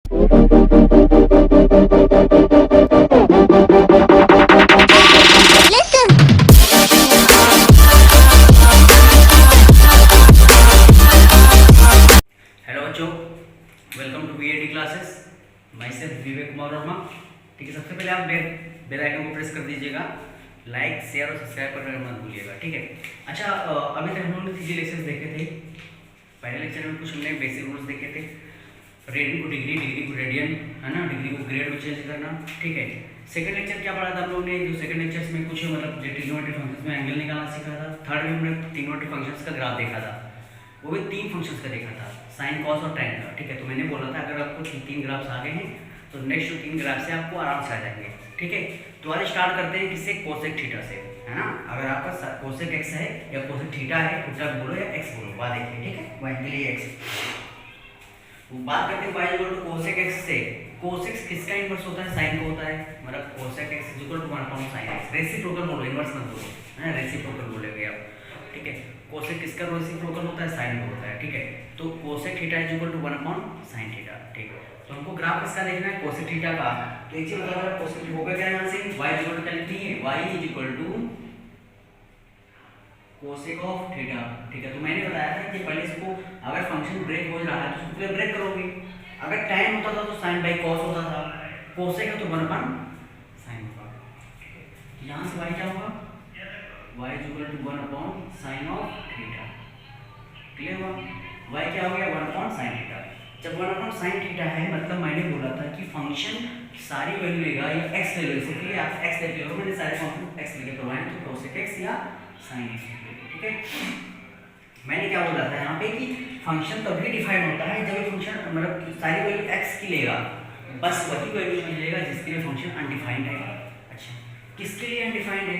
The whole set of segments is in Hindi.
हेलो बच्चों, वेलकम टू बीएडी क्लासेस। मैं सिर्फ विवेक कुमार वर्मा। ठीक है, सबसे पहले आप बेल आइकन को प्रेस कर दीजिएगा, लाइक शेयर और सब्सक्राइब करना मत भूलिएगा। ठीक है। अच्छा, अभी तक हम लोगों ने 3 लेक्चर्स देखे थे। पहले लेक्चर में कुछ हमने बेसिक रूल्स देखे थे, रेडियन को डिग्री, डिग्री को रेडियन, है ना, डिग्री को ग्रेड में चेंज करना। ठीक है। सेकंड लेक्चर क्या पढ़ा था हम लोगों ने? जो सेकंड लेक्चर्स में कुछ मतलब ट्रिग्नोमेट्री फंक्शंस में एंगल निकालना सीखा था। थर्ड में हमने ट्रिग्नोमेट्री फंक्शंस का ग्राफ देखा था, वो भी 3 फंक्शंस का देखा था, साइन, कॉस और टैन का। ठीक है। तो मैंने बोला था अगर आपको 3 ग्राफ्स आ गए हैं तो नेक्स्ट 3 ग्राफ से आपको आराम से आ जाएंगे। ठीक है। तो आज स्टार्ट करते हैं किससे? कोसेक थीटा से, है ना। अगर आपका कोसेक एक्स है या कोसेक थीटा है, थीटा बोलो या एक्स बोलो, बात देखिए। ठीक है। वाई के लिए एक्स, बात करते हैं y equal to cosec x से। कोसेक किसका इनवर्स होता है? साइन का होता है। मतलब cosec x is equal to 1 sine x. Reciprocal बोलो, इनवर्स मत बोलो, है ना, रेसिप्रोकल बोलेंगे आप। ठीक है। कोसेक किसका रेसिप्रोकल होता है? साइन का होता है। ठीक है। तो cosec theta is equal to 1 sine theta. ठीक है। तो हमको ग्राफ किसका देखना है? कोसेक थीटा का। तो एक चीज बता रहा है, कोसेक होगा क्या यहां से? y इज इक्वल टू क्या लिखनी है? y is equal to cosec of theta. ठीक है। तो मैंने बताया था कि पहले इसको अगर फंक्शन ब्रेक हो रहा है तो उसको ब्रेक करोगे। अगर tan होता था तो sin बाई cos होता था, कोसेक है तो 1 sin होगा। यहां से y क्या होगा? y is equal to 1 sin of theta. क्लियर हुआ? y क्या हो गया? 1 sin थीटा। जब 1 sin थीटा है मतलब मैंने बोला था कि फंक्शन सारी वैल्यू लेगा या x ले लो, इसलिए आप x ले लो, मैंने सारे फंक्शन x लेके करवाए तो कोसेक x या sin x। ठीक है। मैंने क्या बोला था यहाँ पे कि फंक्शन तभी डिफाइन होता है जब फंक्शन मतलब सारी वैल्यू x की लेगा, बस वही वैल्यू मिलेगा जिसके लिए फंक्शन अनडिफाइंड है। अच्छा, किसके लिए अनडिफाइंड है?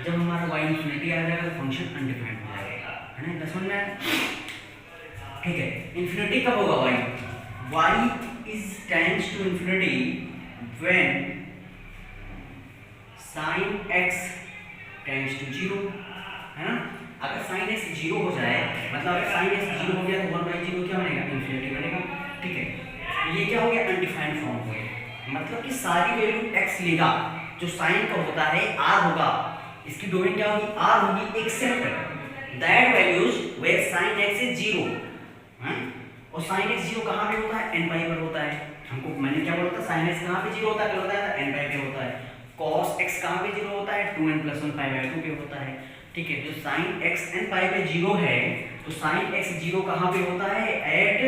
जब हमारा y इन्फिनिटी आ जाएगा तो फंक्शन अनडिफाइंड हो जाएगा, है ना। समझ में आया? ठीक है। इन्फिनिटी कब होगा y is tends to infinity when sin x tends to 0, है ना। अगर sin x 0 हो जाए मतलब अगर sin x 0 हो गया तो 1/0 क्या बनेगा? इन्फिनिटी बनेगा। ठीक है। ये क्या हो गया? अनडिफाइंड फॉर्म हो गया। मतलब कि सारी वैल्यू x लेगा, जो sin का होता है r होगा, इसकी डोमेन क्या होगी? r होगी, except that values where sin x is 0, हैं। और sin x 0 कहां पे होता है? n पाई पर होता है। हमको मैंने क्या बोला था? sin x कहां पे 0 होता है? होता है n पाई पे होता है। cos x कहां पे 0 होता है? 2n + 1 पाई/2 पे होता है। ठीक है। तो sin x n पाई पे 0 है तो sin x 0 कहां पे होता है? At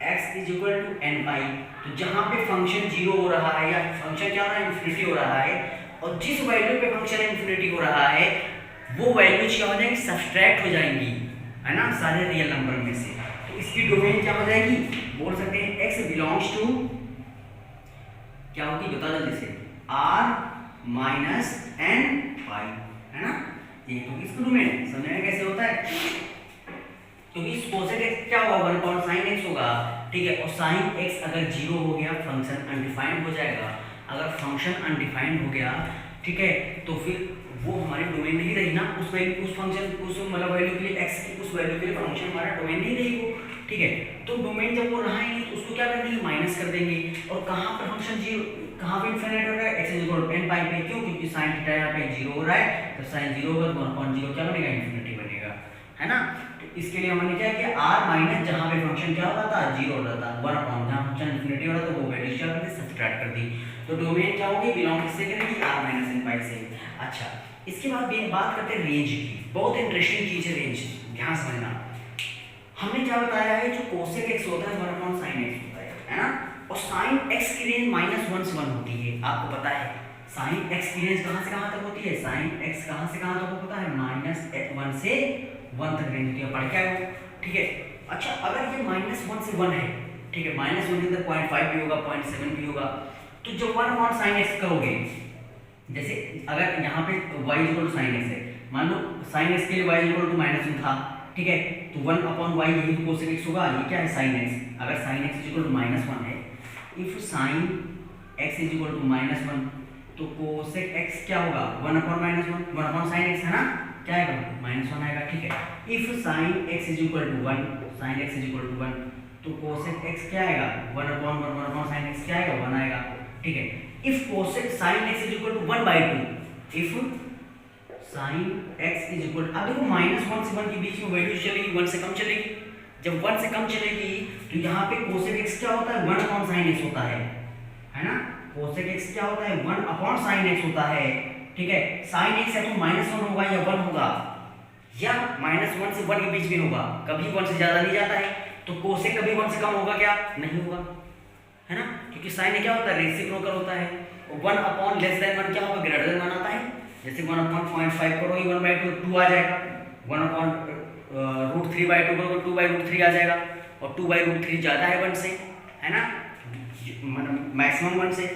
x is equal to n pi. तो जहां पे फंक्शन 0 हो रहा है या फंक्शन क्या हो रहा है? इन्फिनिटी हो रहा है, और जिस वैल्यू पे फंक्शन इन्फिनिटी हो रहा है वो वैल्यूज क्या हो जाएंगी? सब्सट्रैक्ट हो जाएंगी, है ना, सारे रियल नंबर में से। तो इसकी डोमेन क्या हो जाएगी? बोल सकते हैं x बिलोंग्स टू क्या होगी? बता जल्दी से, r माइनस n पाई, है ना। ये तो इसका डोमेन समझ में कैसे होता है? क्योंकि इस कोसेक x क्या होगा? 1 sin x होगा। ठीक है। और sin x अगर 0 हो गया फंक्शन अनडिफाइंड हो जाएगा। अगर फंक्शन अनडिफाइंड हो गया, ठीक है, तो फिर वो हमारी डोमेन नहीं रही ना, उस फंक्शन उस मतलब वैल्यू के लिए x की उस वैल्यू के लिए फंक्शन हमारा डोमेन नहीं रही वो। ठीक है। तो डोमेन जब वो रहा ही नहीं तो उसको क्या कर देंगे? माइनस कर देंगे। और कहां पर फंक्शन 0 कहां पे इनफिनिट हो रहा है? x is equal to n pi पे। क्यों? क्योंकि sin थीटा यहां पे 0 हो रहा है, तो sin 0 होगा तो 1/0 क्या बनेगा? इनफिनिटी बनेगा, है ना। तो इसके लिए हमने क्या किया? r माइनस जहां पे फंक्शन क्या हो रहा था? 0 हो रहा था, 1 जहां फंक्शन इनफिनिटी हो रहा था वो वैल्यू क्या कर दी? सब्ट्रैक्ट कर दी। तो डोमेन क्या होगी? बिलोंग किससे करेगी? r माइनस n पाई से। अच्छा, इसके बाद बात करते हैं रेंज की। बहुत इंटरेस्टिंग चीज है रेंज, ध्यान समझना। हमने क्या बताया है? जो कोसेक x होता है 1 sin x होता है ना। और sin x की रेंज -1 से 1 होती है, आपको पता है। sin x की रेंज कहां से कहां तक होती है? sin x कहां से कहां तक पता है? -1 से 1 तक रेंज होती है, पढ़ के आए हो। ठीक है। अच्छा, अगर ये -1 से 1 है, ठीक है, -1 के अंदर 0.5 भी होगा, 0.7 भी होगा, तो जब 1 sin x करोगे, जैसे अगर यहाँ पे y equal to sin x है, मान लो sin x के लिए y इक्वल टू -1 था, ठीक है, तो 1/y यही तो cosec x होगा। ये क्या है? sin x। अगर sin x इक्वल टू -1 है, if sin x is equal to -1 तो cosec x क्या होगा? 1/-1 1 sin x है ना, क्या आएगा? -1 आएगा। ठीक है। If sin x is equal to 1 sin x is equal to 1 तो cosec x क्या आएगा? 1/1 1 क्या आएगा 1 आएगा, ठीक है। If cosec sine x is equal to 1/2, if sine x is equal, अब देखो -1 से 1 के बीच में वैल्यू चलेगी 1 से कम चलेगी, जब 1 से कम चलेगी तो यहाँ पे कोसेक x क्या होता है 1/sin x होता है ना, कोसेक x क्या होता है 1/sin x होता है, ठीक है। sin x है तो -1 होगा या 1 होगा, या -1 से 1 के बीच में होगा, कभी 1 से ज्यादा नहीं जाता है, तो कोसेक कभी 1 से कम होगा क्या, नहीं होगा, है ना, क्योंकि साइन क्या होता है रेसिप्रोकल होता है। 1/<1 क्या होगा ग्रेटर देन 1 आता है, जैसे 1/0.5 करो 1/2 आ जाएगा, 1/√3/2 करो 2/√3 आ जाएगा, और 2/√3 ज़्यादा है 1 से, है ना, मैक्सिमम 1 से,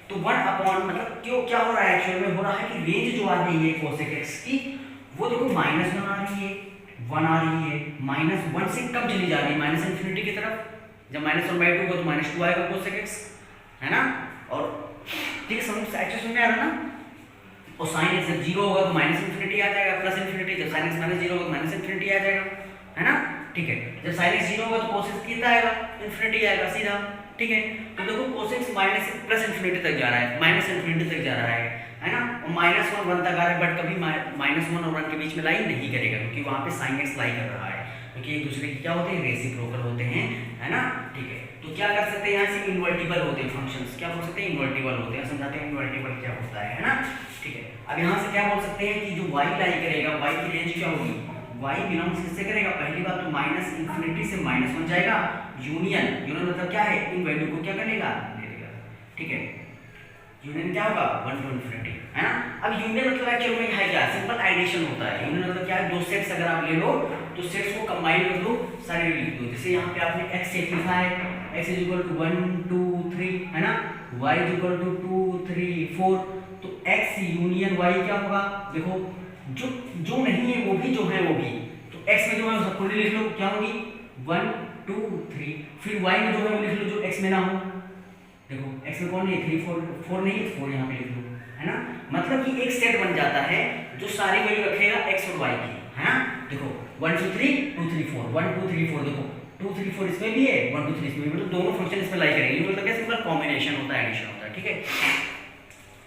तो 1 मतलब क्यों क्या हो रहा है एक्चुअल में, हो रहा है कि रेंज जो आ रही है कोसेक x की वो देखो -1 आ रही है, 1 आ रही है, -1 से कम चली जा रही है ∞ की तरफ, जब -1/2 होगा तो -2 आएगा कोसेक x, है ना, और ठीक है समझ में आ रहा ना, और sin x जब 0 होगा तो -∞ आ जाएगा, +∞, जब sin x -0 होगा तो -∞ आ जाएगा, है ना, ठीक है, जब sin x 0 होगा तो cos x कितना आएगा ∞ आएगा सीधा, ठीक है। तो देखो cos x +∞ तक जा रहा है, -∞ तक जा रहा है ना, और -1 1 तक आ रहा है, बट कभी -1 और 1 के बीच में लाई नहीं करेगा, क्योंकि वहाँ पे sin x लाई कर रहा है, क्योंकि एक दूसरे के क्या होते हैं रेसिप्रोकल होते हैं, है ना, ठीक है। तो क्या कर सकते हैं यहाँ से इन्वर्टिबल होते हैं फंक्शंस, क्या बोल सकते हैं इन्वर्टिबल होते हैं, समझाते हैं इन्वर्टिबल क्या होता है ना, ठीक है। अब यहाँ से क्या बोल सकते हैं कि जो y लाई करेगा y की रेंज क्या होगी, y बिलोंग्स किससे करेगा, पहली बात तो -∞ से -1 जाएगा, यूनियन मतलब क्या है इन वैल्यू को क्या करेगा ले लेगा, ठीक है, यूनियन क्या होगा 1 to ∞, है ना। अब यूनियन मतलब एक्चुअल में है क्या, सिंपल एडिशन होता है, यूनियन मतलब क्या है दो सेट्स अगर आप ले लो तो सेट्स को कंबाइन कर दो, सारे लिख दो, जैसे यहाँ पे आपने x सेट लिखा है, x इज इक्वल टू 1 2 3, है ना, y इज इक्वल टू 2 3 4, तो x यूनियन y क्या होगा, देखो जो नहीं है वो भी जो है वो भी, तो x में जो है उसको खुद लिख लो क्या होगी 1 2 3, फिर y में जो है वो लिख लो जो x में ना हो, देखो x में कौन नहीं है 3 4 नहीं है 4 यहाँ पे लिख लो, है ना, मतलब कि एक सेट बन जाता है जो सारी वैल्यू रखेगा x और y की, है ना, देखो 1 2 3 2 3 4 1 2 3 4, देखो 2 3 4 इसमें भी है 1 2 3 इसमें भी, मतलब दोनों फंक्शन इसमें लाई करेंगे, मतलब क्या सिंपल कॉम्बिनेशन होता है, एडिशन होता है, ठीक है।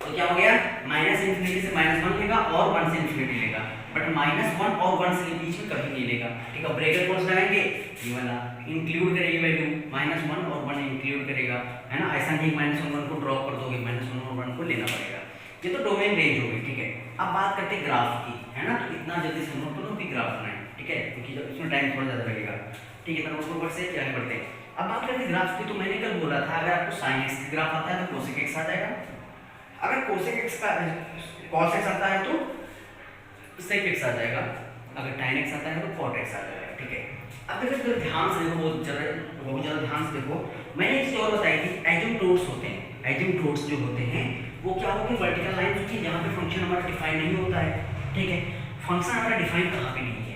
तो क्या हो गया -∞ से -1 लेगा और 1 से ∞ लेगा, बट -1 और 1 से बीच में कभी नहीं लेगा, ठीक है। ब्रैकेट कौन सा लगाएंगे ये वाला, इंक्लूड करेगी वैल्यू -1 और 1 इंक्लूड करेगा, है ना, ऐसा नहीं -1 और 1 को ड्रॉप कर दोगे, -1 और 1 को लेना पड़ेगा, ये तो डोमेन रेंज हो गई, ठीक है। अब बात करते हैं ग्राफ की, है ना, तो इतना जल्दी से नोट करो कि ग्राफ बनाए, ठीक है, क्योंकि जब इसमें टाइम थोड़ा ज़्यादा लगेगा, ठीक है, तो ऊपर से आगे बढ़ते हैं। अब बात करते हैं ग्राफ की, तो मैंने कल बोला था अगर आपको sin x का ग्राफ आता है तो cosec x आ जाएगा, अगर cosec x का cos x आता है तो sec x आ जाएगा, अगर tan x आता है तो cot x आ जाएगा, ठीक है। अब देखो ध्यान से देखो, बहुत ज़्यादा ध्यान से देखो, मैंने एक चीज़ और बताई थी, एजिम्प्टोट्स होते हैं, एजिम्प्टोट्स जो होते हैं वो क्या होते हैं वर्टिकल लाइन होती है जहाँ पे फंक्शन हमारा डिफाइन नहीं होता है, ठीक है। फंक्शन हमारा डिफाइन कहाँ पे नहीं है,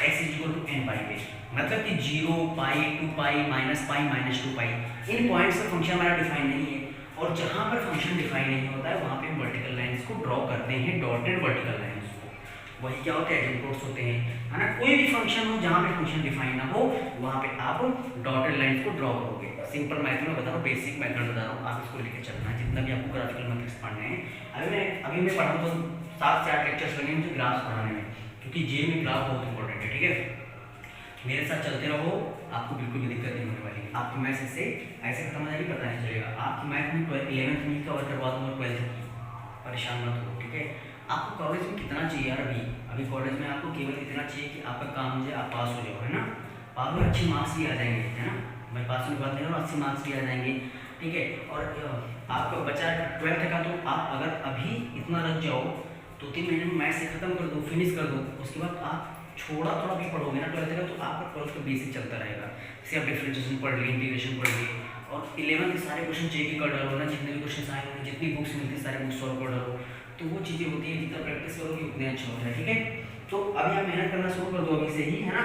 x equal to n pi पे, मतलब कि 0 पाई 2 पाई -पाई -2 पाई, इन पॉइंट्स पर फंक्शन हमारा डिफाइन नहीं है, और जहाँ पर फंक्शन डिफाइन नहीं होता है वहाँ पे हम वर्टिकल लाइंस को ड्रॉ करते हैं, डॉटेड वर्टिकल लाइंस को, वही क्या होते हैं एजिम्प्टोट्स होते हैं, है ना। कोई भी फंक्शन हो जहाँ पे फंक्शन डिफाइन ना हो वहाँ पे आप डॉटेड लाइंस को ड्रॉ करोगे, सिंपल मैथ में बता रहा हूँ, बेसिक मेथड बता रहा हूँ, आप इसको लेके चलना है जितना भी आपको ग्राफिकल मेथड्स पढ़ने हैं। अभी मैं पढ़ा तो 7 से 8 लेक्चर्स लगे मुझे ग्राफ्स पढ़ाने में, क्योंकि जे में ग्राफ बहुत इंपॉर्टेंट है, ठीक है। मेरे साथ चलते रहो, आपको बिल्कुल भी दिक्कत नहीं होने वाली, आपकी मैथ ऐसे खत्म हो जाएगी पता नहीं चलेगा, आपकी मैथ में 11th में कवर करवा दूँगा 12th की, परेशान मत हो, ठीक है। आपको कॉलेज में कितना चाहिए यार, अभी कॉलेज में आपको केवल इतना चाहिए कि आपका काम हो जाए, आप पास हो जाओ, है ना, पास में अच्छे मार्क्स भी आ जाएंगे, है ना, मैं पास में बात नहीं कर रहा हूँ, अच्छे मार्क्स भी आ जाएंगे, ठीक है। और आपका बच्चा 12th का, तो आप अगर अभी इतना रख जाओ 2-3 महीने में मैथ से खत्म कर दो, फिनिश कर दो, उसके बाद आप थोड़ा भी पढ़ोगे ना 12th का, तो आपका 12th का बेसिक चलता रहेगा, जैसे आप डिफरेंशिएशन पढ़ लिए, इंटीग्रेशन पढ़ लिए, और 11th के सारे क्वेश्चन चेक कर डालो ना, जितने भी क्वेश्चन आए होंगे, जितनी बुक्स मिलती है सारे बुक्स सॉल्व कर डालो, तो वो चीज़ें होती हैं, जितना प्रैक्टिस करोगे उतने अच्छा होता है, ठीक है। तो अभी आप मेहनत करना शुरू कर दो अभी से ही, है ना,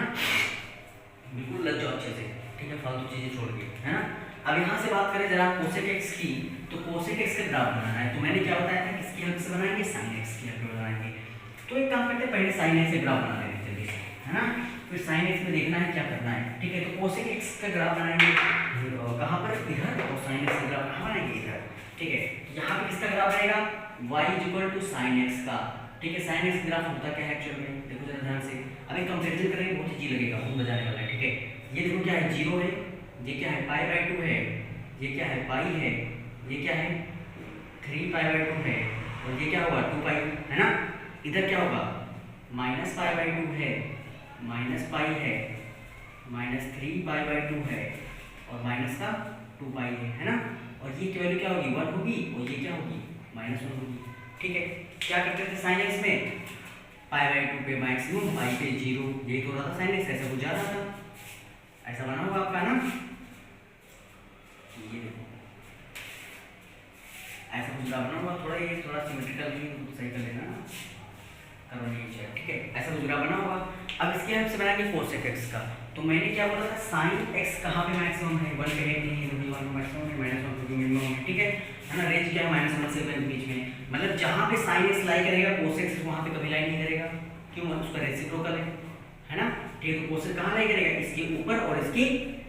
बिल्कुल लग जाओ अच्छे से, ठीक है, फालतू चीज़ें छोड़ के, है ना। अब यहाँ से बात करें जरा cosec x की, तो cosec x का ग्राफ बनाना है, तो मैंने क्या बताया था किसकी हेल्प से बनाएंगे, sin x की हेल्प से बनाएंगे। तो एक काम करते हैं, पहले sin x से ग्राफ बना लेंगे जल्दी से, है ना, फिर sin x में देखना है क्या करना है, ठीक है। तो cosec x का ग्राफ बनाएंगे कहाँ पर, इधर, और sin x का ग्राफ ठीक है। यहाँ पे किसका ग्राफ रहेगा, y equal to sine x का, ठीक है। साइन एक्स ग्राफ होता क्या है एक्चुअल में, देखो जरा ध्यान से, अभी कंपैरिजन करेंगे बहुत इजी लगेगा, खुद बजाने वाला है, ठीक है। ये देखो क्या है, 0 है, ये क्या है पाई बाई 2 है, ये क्या है पाई है, ये क्या है 3 पाई बाई 2 है, और ये क्या होगा 2 पाई, है ना। इधर क्या होगा माइनस पाई बाई 2 है, माइनस पाई है, माइनस 3 पाई बाई 2 है, और माइनस का 2 पाई है ना। और ये वैल्यू क्या होगी 1 होगी, और ये क्या होगी -1 होगी, ठीक है। क्या करते थे साइन एक्स में, पाई बाई 2 पे मैक्सिमम, पाई पे 0, यही तो हो रहा था साइन एक्स, ऐसा कुछ जा रहा था, ऐसा बना होगा आपका ना, ये देखो ऐसा कुछ बना होगा, थोड़ा ये थोड़ा सिमेट्रिकल भी सही कर लेना, करो नहीं चाहिए, ठीक है। ऐसा कुछ बना होगा। अब इसके हेल्प से बनाएंगे कोसेक एक्स का। तो मैंने क्या बोला था, साइन एक्स कहाँ पे मैक्सिमम है, 1 पे है नहीं, 1 मैक्सिमम है, -1 पे मिनिमम है, ठीक है ना। रेंज क्या है -1 से 1 के बीच में, मतलब जहाँ पे साइन एक्स लाई करेगा कोसेक एक्स वहाँ पे कभी लाई नहीं करेगा, क्यों, उसका रेसिप्रोकल है ना, ठीक है। तो कोसेक कहाँ लाई करेगा, इसके ऊपर और इसके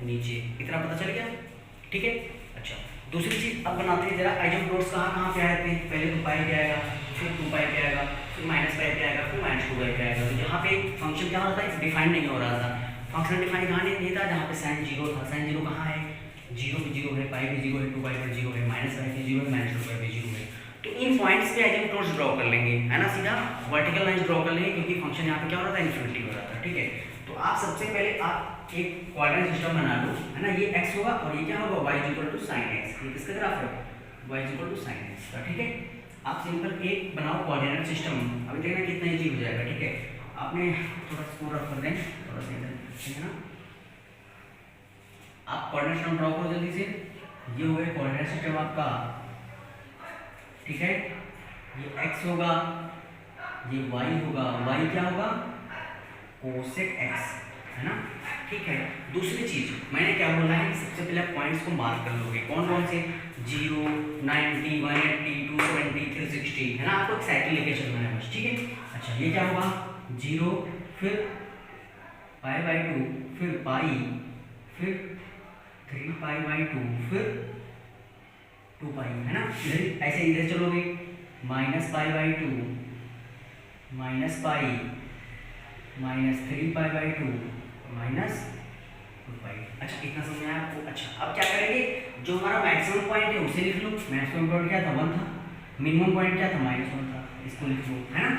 नीचे, इतना पता चल गया, ठीक है। अच्छा, दूसरी चीज अब बनाते हैं जरा, आइजेंप्लोट्स कहाँ कहाँ पे आए थे, पहले तो पाई पे आएगा, फिर 2 पाई पे आएगा, फिर -पाई पे आएगा, फिर -2 पाई पे आएगा। तो यहाँ पे फंक्शन क्या होता है, डिफाइन नहीं हो रहा था, फंक्शन डिफाइन कहाँ नहीं था, जहाँ पे साइन 0 था, साइन 0 कहाँ है, 0 पे 0 है, पाई पे 0 है, 2 पाई पे 0 है, -पाई पे 0 है, -2 पाई पे 0 है। तो इन पॉइंट्स पे आइजेंप्लोट्स ड्रॉ कर लेंगे, है ना, सीधा वर्टिकल लाइन ड्रॉ कर लेंगे, क्योंकि फंक्शन यहाँ पे क्या हो रहा था, इन्फिनिटी हो रहा था, ठीक है। तो आप सबसे पहले आप एक कोऑर्डिनेट सिस्टम बना लो, है ना, ये x होगा और ये क्या होगा y equal to sine x, ये किसका ग्राफ है, y equal to sine x का, ठीक है। आप सिंपल एक बनाओ कोऑर्डिनेट सिस्टम, अभी देखना कितना इजी हो जाएगा, ठीक है। आपने थोड़ा स्कोर रख कर दें, थोड़ा सा इधर, ठीक है ना। आप कोऑर्डिनेट सिस्टम ड्रॉ करो जल्दी से, ये हो गया कोऑर्डिनेट सिस्टम आपका, ठीक है। ये x होगा, ये y होगा, y क्या होगा कोसेक x, है ना, ठीक है। दूसरी चीज मैंने क्या बोला है, सबसे पहले आप पॉइंट्स को मार्क कर लोगे, कौन कौन से, 0, 90, 180, 270, 360, है ना, आपको एक साइकिल लेके चलना है बस, ठीक है। अच्छा, ये क्या होगा 0, फिर पाई बाई 2, फिर पाई, फिर 3 पाई बाई 2, फिर 2 पाई, है ना। इधर ऐसे इधर चलोगे, -pi by 2, -pi, -3 pi by 2, -2 पाई। अच्छा, इतना समझ आया आपको। अच्छा, अब क्या करेंगे, जो हमारा मैक्सिमम पॉइंट है उसे लिख लो, मैक्सिमम पॉइंट क्या था 1 था, मिनिमम पॉइंट क्या था -1 था, इसको लिख लो, है ना।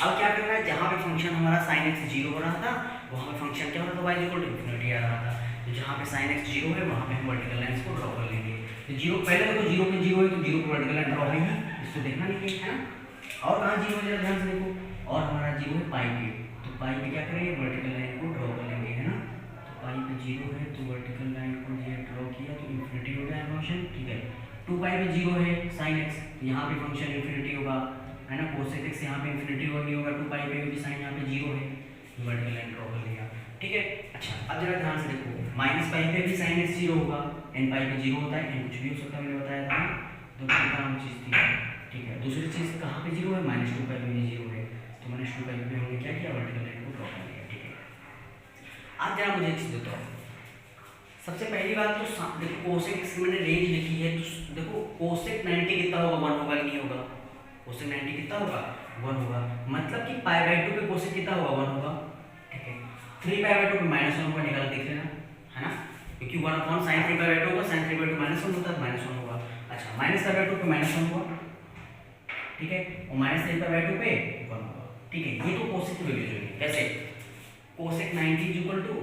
अब क्या करना है, जहाँ पे फंक्शन हमारा sin x 0 हो रहा था, वहाँ पे फंक्शन क्या हो रहा था, y इक्वल टू इन्फिनिटी आ रहा था। तो जहाँ पे sin x 0 है वहाँ पे हम वर्टिकल लाइंस को ड्रॉ कर लेंगे। तो 0 पहले देखो 0 पे 0 है, तो 0 पे वर्टिकल लाइन ड्रॉ है ही, इसको देखना नहीं है ना। और कहाँ 0 है, ध्यान से देखो, और हमारा 0 है पाई पे, तो पाई पे क्या करेंगे, वर्टिकल लाइन को ड्रॉ कर लेंगे, है ना। तो पाई पे 0 है, तो वर्टिकल लाइन को ये ड्रॉ किया तो इन्फिनिटी हो गया फंक्शन, ठीक है। 2 पाई पे 0 है sin x, यहाँ पे फंक्शन इन्फिनिटी होगा, है ना। कोसेक x यहाँ पे इन्फिनिटी होगा, 2 पाई पे भी साइन यहाँ पे 0 है, वर्टिकल लाइन ड्रॉ कर लिया, ठीक है। अच्छा, अब जरा ध्यान से देखो, -पाई पे भी sin x 0 होगा, n पाई पे 0 होता है, n कुछ भी हो सकता है, मैंने बताया था, तो काम चीज़ थी, ठीक है। दूसरी चीज़ कहाँ पे 0 है, -2 पाई पे भी 0 है, तो -2 पाई पे हमने क्या किया, वर्टिकल लाइन को ड्रॉ कर लिया, ठीक है। अब जरा मुझे एक चीज़ बताओ, सबसे पहली बात तो देखो कोसेक x मैंने रेंज लिखी है, तो देखो कोसेक 90 कितना होगा, 1 होगा कि नहीं होगा, कोसेक 90 कितना होगा, 1 होगा, मतलब कि पाई बाई 2 पे कोसेक कितना होगा, 1 होगा, ठीक है। 3 पाई बाई 2 पे -1 होगा, निकाल देख लेना, है ना, क्योंकि 1 अपॉन sin 3 पाई बाई 2 होगा, sin 3 पाई 2 -1 होता है, -1 होगा। अच्छा, -पाई बाई 2 पे -1 होगा, ठीक है, और -3 पाई बाई 2 पे 1 होगा, ठीक है। ये तो कोसेक की वैल्यू जो है, कैसे cosec 90 equal to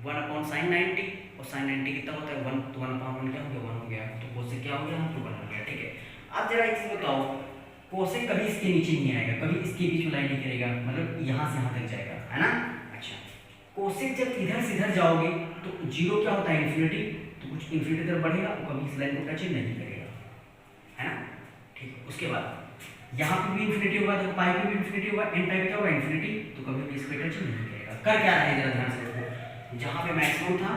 1 upon sin 90, और sin 90 कितना होता है 1, तो 1 अपॉन 1 क्या हो गया, 1 हो गया, तो कोसेक क्या हो गया, तो 1 हो गया, ठीक है। अब जरा एक चीज बताओ, कोसेक कभी इसके नीचे नहीं आएगा, कभी इसके बीच में लाइन नहीं करेगा, मतलब यहाँ से यहाँ तक जाएगा, है ना। अच्छा, कोसेक जब इधर से इधर जाओगे तो 0 क्या होता है, इन्फिनिटी, तो कुछ इन्फिनिटी तरफ बढ़ेगा, वो कभी इस लाइन को टच नहीं करेगा, है ना, ठीक है। उसके बाद यहाँ पे भी इन्फिनिटी होगा, तो पाई पे भी इन्फिनिटी होगा, n पाई पे क्या होगा, इन्फिनिटी, तो कभी भी इस पे टच नहीं करेगा। कर क्या रहा है, जरा ध्यान से देखो, जहाँ पे मैक्सिमम था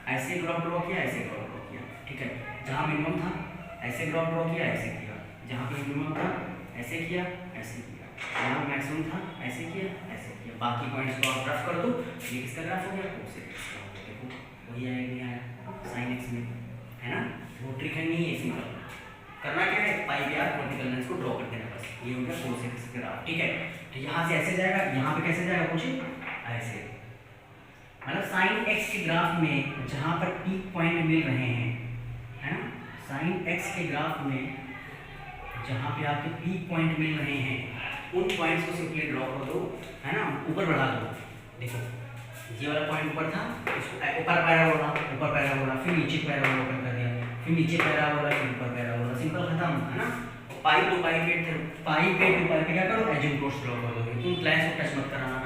ऐसे ग्राफ ड्रॉ किया, ऐसे ग्राफ ड्रॉ किया, ठीक है। जहाँ मिनिमम था ऐसे ग्राफ ड्रॉ किया, ऐसे किया, जहाँ पे मिनिमम था ऐसे किया, ऐसे किया, जहाँ मैक्सिमम था ऐसे किया, ऐसे किया। बाकी पॉइंट्स को आप रफ कर दो, ये किसका ग्राफ हो गया, कोसेक एक्स का हो गया। देखो वही आएगा, sin x में, है ना, वो ट्रिक है नहीं है, सिंपल, करना क्या है, pi by r vertical lines को ड्रॉ कर देना बस, ये हो गया cos x ग्राफ। ठीक है, तो यहाँ से ऐसे जाएगा, यहाँ पे कैसे जाएगा कुछ ऐसे, मतलब साइन x के ग्राफ में जहाँ पर पीक पॉइंट मिल रहे हैं, है ना, साइन x के ग्राफ में जहाँ पे आपके पीक पॉइंट मिल रहे हैं उन पॉइंट्स को सिंपली ड्रॉ कर दो, है ना, ऊपर बढ़ा दो। देखो ये वाला पॉइंट ऊपर था, इसको ऊपर पैराबोला, फिर नीचे पैराबोला ओपन कर दिया, फिर नीचे पैराबोला, फिर ऊपर पैराबोला, सिंपल खत्म, है ना। पाई टू पाई पे क्या करो, एजिम्प्टोस ड्रॉ कर दोगे, उन लाइंस को टच मत कराना,